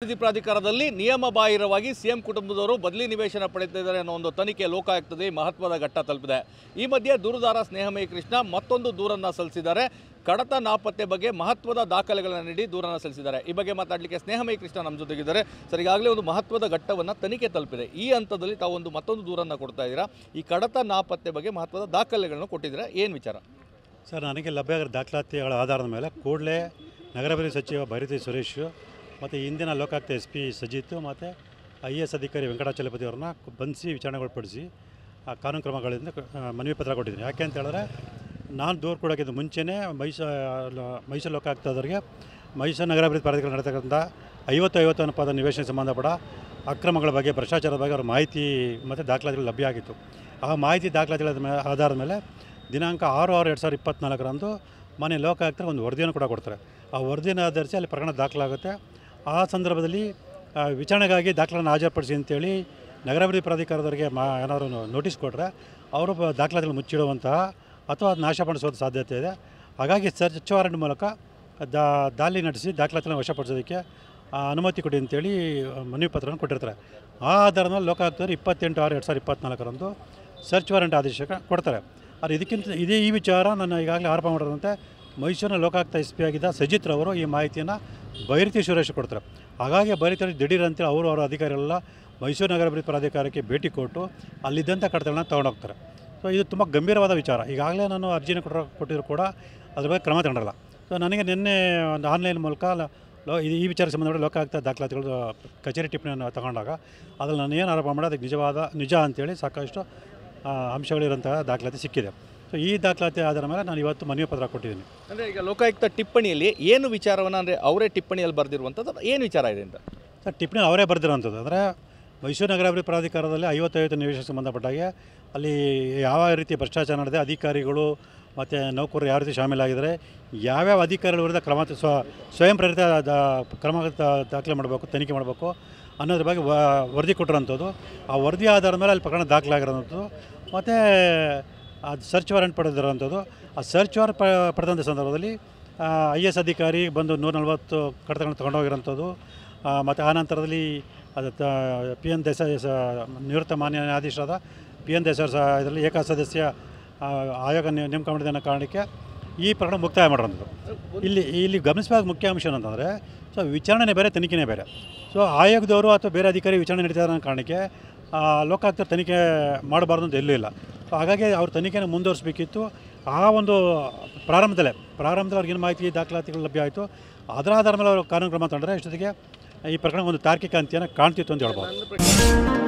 ಅಭಿವೃದ್ಧಿ ಪ್ರಾಧಿಕಾರದಲ್ಲಿ ನಿಯಮ ಬಾಹಿರವಾಗಿ ಸಿಎಂ ಕುಟುಂಬದವರು ಬದಲಿ ನಿವೇಶನ ಪಡೆದಿದ್ದಾರೆ ಅನ್ನೋ ಒಂದು ತನಿಖೆ ಲೋಕಾಯುಕ್ತದಲ್ಲಿ ಮಹತ್ವದ ಘಟ್ಟ ತಲುಪಿದೆ. ಈ ಮಧ್ಯೆ ದೂರುದಾರ ಸ್ನೇಹಮಯಿ ಕೃಷ್ಣ ಮತ್ತೊಂದು ದೂರನ್ನು ಸಲ್ಲಿಸಿದ್ದಾರೆ. ಕಡತ ನಾಪತ್ತೆ ಬಗ್ಗೆ ಮಹತ್ವದ ದಾಖಲೆಗಳನ್ನು ನೀಡಿ ದೂರನ್ನು ಸಲ್ಲಿಸಿದ್ದಾರೆ. ಈ ಬಗ್ಗೆ ಮಾತಾಡಲಿಕ್ಕೆ ಸ್ನೇಹಮಯಿ ಕೃಷ್ಣ ನಮ್ಮ ಜೊತೆಗಿದ್ದಾರೆ. ಸರ್, ಈಗಾಗಲೇ ಒಂದು ಮಹತ್ವದ ಘಟ್ಟವನ್ನು ತನಿಖೆ ತಲುಪಿದೆ. ಈ ಹಂತದಲ್ಲಿ ತಾವು ಮತ್ತೊಂದು ದೂರನ್ನು ಕೊಡ್ತಾ ಇದ್ದೀರಾ. ಈ ಕಡತ ನಾಪತ್ತೆ ಬಗ್ಗೆ ಮಹತ್ವದ ದಾಖಲೆಗಳನ್ನು ಕೊಟ್ಟಿದ್ದೀರಾ, ಏನು ವಿಚಾರ? ಸರ್, ನನಗೆ ಲಭ್ಯವಿರೋ ದಾಖಲಾತಿಗಳ ಆಧಾರದ ಮೇಲೆ ಕೂಡಲೇ ನಗರಾಭಿವೃದ್ಧಿ ಸಚಿವ ಭೈರತಿ ಸುರೇಶ್ ಮತ್ತು ಇಂದಿನ ಲೋಕಾಯುಕ್ತ SP ಸಜಿತ್ ಮತ್ತು IAS ಅಧಿಕಾರಿ ವೆಂಕಟಾಚಲಪತಿ ಅವ್ರನ್ನ ಬಂಧಿಸಿ ವಿಚಾರಣೆಗೊಳಪಡಿಸಿ ಕಾನೂನು ಕ್ರಮಗಳಿಂದ ಮನವಿ ಪತ್ರ ಕೊಟ್ಟಿದ್ದೀನಿ. ಯಾಕೆ ಅಂತ ಹೇಳಿದ್ರೆ, ನಾನು ದೂರು ಕೊಡೋಕ್ಕಿಂತ ಮುಂಚೆನೇ ಮೈಸೂರು ಲೋಕಾಯುಕ್ತದವರಿಗೆ ಮೈಸೂರು ನಗರಾಭಿವೃದ್ಧಿ ಪ್ರಾಧಿಕಾರ ನಡೆತಕ್ಕಂಥ 50 ಅನುಪಾತ ನಿವೇಶನಕ್ಕೆ ಸಂಬಂಧಪಟ್ಟ ಅಕ್ರಮಗಳ ಬಗ್ಗೆ, ಭ್ರಷ್ಟಾಚಾರದ ಬಗ್ಗೆ ಅವ್ರ ಮಾಹಿತಿ ಮತ್ತು ದಾಖಲಾತಿಗಳು ಲಭ್ಯ ಆಗಿತ್ತು. ಆ ಮಾಹಿತಿ ದಾಖಲಾತಿಗಳ ಆಧಾರದ ಮೇಲೆ ದಿನಾಂಕ 6/6/2024ರಂದು ಮಾನ್ಯ ಲೋಕಾಯುಕ್ತರಿಗೆ ಒಂದು ವರದಿಯನ್ನು ಕೂಡ ಕೊಡ್ತಾರೆ. ಆ ವರದಿಯನ್ನು ಆಧರಿಸಿ ಅಲ್ಲಿ ಪ್ರಕರಣ ದಾಖಲಾಗುತ್ತೆ. ಆ ಸಂದರ್ಭದಲ್ಲಿ ವಿಚಾರಣೆಗಾಗಿ ದಾಖಲೆಯನ್ನು ಹಾಜರುಪಡಿಸಿ ಅಂತೇಳಿ ನಗರಾಭಿವೃದ್ಧಿ ಪ್ರಾಧಿಕಾರದವರಿಗೆ ಏನಾದರೂ ನೋಟಿಸ್ ಕೊಟ್ಟರೆ ಅವರು ದಾಖಲಾತಿಗಳು ಮುಚ್ಚಿಡುವಂತಹ ಅಥವಾ ನಾಶಪಡಿಸುವ ಸಾಧ್ಯತೆ ಇದೆ. ಹಾಗಾಗಿ ಸರ್ಚ್ ವಾರೆಂಟ್ ಮೂಲಕ ದಾಳಿ ನಡೆಸಿ ದಾಖಲಾತಿಗಳನ್ನು ವಶಪಡಿಸೋದಕ್ಕೆ ಅನುಮತಿ ಕೊಡಿ ಅಂತೇಳಿ ಮನವಿ ಪತ್ರವನ್ನು ಕೊಟ್ಟಿರ್ತಾರೆ. ಆ ಆಧಾರದ ಮೇಲೆ ಲೋಕಾಯುಕ್ತರು 28/6/2024ರಂದು ಸರ್ಚ್ ವಾರೆಂಟ್ ಆದೇಶ ಕೊಡ್ತಾರೆ. ಅದು ಇದಕ್ಕಿಂತ ಈ ವಿಚಾರ ನಾನು ಈಗಾಗಲೇ ಆರೋಪ ಮಾಡಿದಂತೆ ಮೈಸೂರಿನ ಲೋಕಾಯುಕ್ತ SP ಆಗಿದ್ದ ಸಜಿತ್ ರವರು ಈ ಮಾಹಿತಿಯನ್ನು ಭೈರತಿ ಸುರೇಶ್ ಕೊಡ್ತಾರೆ. ಹಾಗಾಗಿ ಭೈರತಿ ದಿಢೀರ್ ಅಂತೇಳಿ ಅವರ ಅಧಿಕಾರಿಗಳೆಲ್ಲ ಮೈಸೂರು ನಗರಾಭಿವೃದ್ಧಿ ಪ್ರಾಧಿಕಾರಕ್ಕೆ ಭೇಟಿ ಕೊಟ್ಟು ಅಲ್ಲಿದ್ದಂಥ ಕಡತಗಳನ್ನ ತೊಗೊಂಡೋಗ್ತಾರೆ. ಸೊ ಇದು ತುಂಬ ಗಂಭೀರವಾದ ವಿಚಾರ. ಈಗಾಗಲೇ ನಾನು ಅರ್ಜಿನ ಕೊಟ್ಟಿದ್ರು ಕೂಡ ಅದ್ರ ಬಗ್ಗೆ ಕ್ರಮ ತಗೊಂಡಲ್ಲ. ಸೊ ನನಗೆ ನಿನ್ನೆ ಒಂದು ಆನ್ಲೈನ್ ಮೂಲಕ ಈ ವಿಚಾರಕ್ಕೆ ಸಂಬಂಧಪಟ್ಟ ಲೋಕಾಯುಕ್ತ ದಾಖಲಾತಿಗಳು ಕಚೇರಿ ಟಿಪ್ಪಣಿಯನ್ನು ತಗೊಂಡಾಗ ಅದ್ರಲ್ಲಿ ನಾನು ಏನು ಆರೋಪ ಮಾಡಿ ಅದಕ್ಕೆ ನಿಜ ಅಂತೇಳಿ ಸಾಕಷ್ಟು ಅಂಶಗಳಿರೋಂತಹ ದಾಖಲಾತಿ ಸಿಕ್ಕಿದೆ. ಸೊ ಈ ದಾಖಲಾತಿ ಆಧಾರ ಮೇಲೆ ನಾನು ಇವತ್ತು ಮನವಿ ಪತ್ರ ಕೊಟ್ಟಿದ್ದೀನಿ. ಅಂದರೆ ಈಗ ಲೋಕಾಯುಕ್ತ ಟಿಪ್ಪಣಿಯಲ್ಲಿ ಏನು ವಿಚಾರವನ್ನು, ಅಂದರೆ ಅವರೇ ಟಿಪ್ಪಣಿಯಲ್ಲಿ ಬರೆದಿರುವಂಥದ್ದು ಏನು ವಿಚಾರ ಇದೆ ಅಂತ? ಸರ್, ಟಿಪ್ಪಣಿ ಅವರೇ ಬರೆದಿರೋಂಥದ್ದು. ಅಂದರೆ ಮೈಸೂರು ನಗರಾಭಿವೃದ್ಧಿ ಪ್ರಾಧಿಕಾರದಲ್ಲಿ 50 ನಿವೇಶನಕ್ಕೆ ಸಂಬಂಧಪಟ್ಟಾಗೆ ಅಲ್ಲಿ ಯಾವ ರೀತಿ ಭ್ರಷ್ಟಾಚಾರ ನಡೆದಿದೆ, ಅಧಿಕಾರಿಗಳು ಮತ್ತು ನೌಕರರು ಯಾವ ರೀತಿ ಶಾಮೀಲಾಗಿದ್ದಾರೆ, ಯಾವ್ಯಾವ ಅಧಿಕಾರಿಗಳ ವಿರುದ್ಧ ಕ್ರಮ ಸ್ವಯಂ ಪ್ರೇರಿತ ಕ್ರಮ ದಾಖಲೆ ಮಾಡಬೇಕು, ತನಿಖೆ ಮಾಡಬೇಕು ಅನ್ನೋದ್ರ ಬಗ್ಗೆ ವರದಿ ಕೊಟ್ಟಿರೋಂಥದ್ದು. ಆ ವರದಿ ಆಧಾರದ ಮೇಲೆ ಅಲ್ಲಿ ಪ್ರಕರಣ ದಾಖಲಾಗಿರೋಂಥದ್ದು ಮತ್ತು ಅದು ಸರ್ಚ್ ವಾರೆಂಟ್ ಪಡೆದಿರೋಂಥದ್ದು. ಆ ಸರ್ಚ್ ವಾರೆಂಟ್ ಪಡೆದಂಥ ಸಂದರ್ಭದಲ್ಲಿ IAS ಅಧಿಕಾರಿ ಬಂದು 140 ಕಡತಗಳನ್ನು ತೊಗೊಂಡೋಗಿರೋಂಥದ್ದು. ಮತ್ತು ಆ ನಂತರದಲ್ಲಿ ಅದು PN ದೇಸಾಯಿ ನಿವೃತ್ತ ಮಾನ್ಯ ನ್ಯಾಯಾಧೀಶರಾದ PN ದೇಸಾಯಿ ಇದರಲ್ಲಿ ಏಕಸದಸ್ಯ ಆಯೋಗ ನೇಮಕ ಮಾಡಿದ ಅನ್ನೋ ಕಾರಣಕ್ಕೆ ಈ ಪ್ರಕರಣ ಮುಕ್ತಾಯ ಮಾಡಿರೋಂಥದ್ದು. ಇಲ್ಲಿ ಗಮನಿಸಬೇಕಾದ ಮುಖ್ಯ ಅಂಶ ಏನಂತಂದರೆ, ಸೊ ವಿಚಾರಣೆ ಬೇರೆ, ತನಿಖೆನೇ ಬೇರೆ. ಸೊ ಆಯೋಗದವರು ಅಥವಾ ಬೇರೆ ಅಧಿಕಾರಿ ವಿಚಾರಣೆ ನಡೀತಾರೆ ಅನ್ನೋ ಕಾರಣಕ್ಕೆ ಲೋಕಾಯುಕ್ತ ತನಿಖೆ ಮಾಡಬಾರ್ದು ಅಂತ ಎಲ್ಲೂ ಇಲ್ಲ. ಸೊ ಹಾಗಾಗಿ ಅವ್ರ ತನಿಖೆನ ಮುಂದುವರಿಸಬೇಕಿತ್ತು. ಆ ಒಂದು ಪ್ರಾರಂಭದಲ್ಲಿ ಅವ್ರಿಗೇನು ಮಾಹಿತಿ ದಾಖಲಾತಿಗಳು ಲಭ್ಯ ಆಯಿತು, ಅದರ ಆಧಾರದ ಮೇಲೆ ಅವರು ಕಾನೂನು ಕ್ರಮ ತಗೊಂಡ್ರೆ ಇಷ್ಟೊತ್ತಿಗೆ ಈ ಪ್ರಕರಣ ಒಂದು ತಾರ್ಕಿಕ ಅಂತ್ಯನ ಕಾಣ್ತಿತ್ತು ಅಂತ ಹೇಳ್ಬೋದು.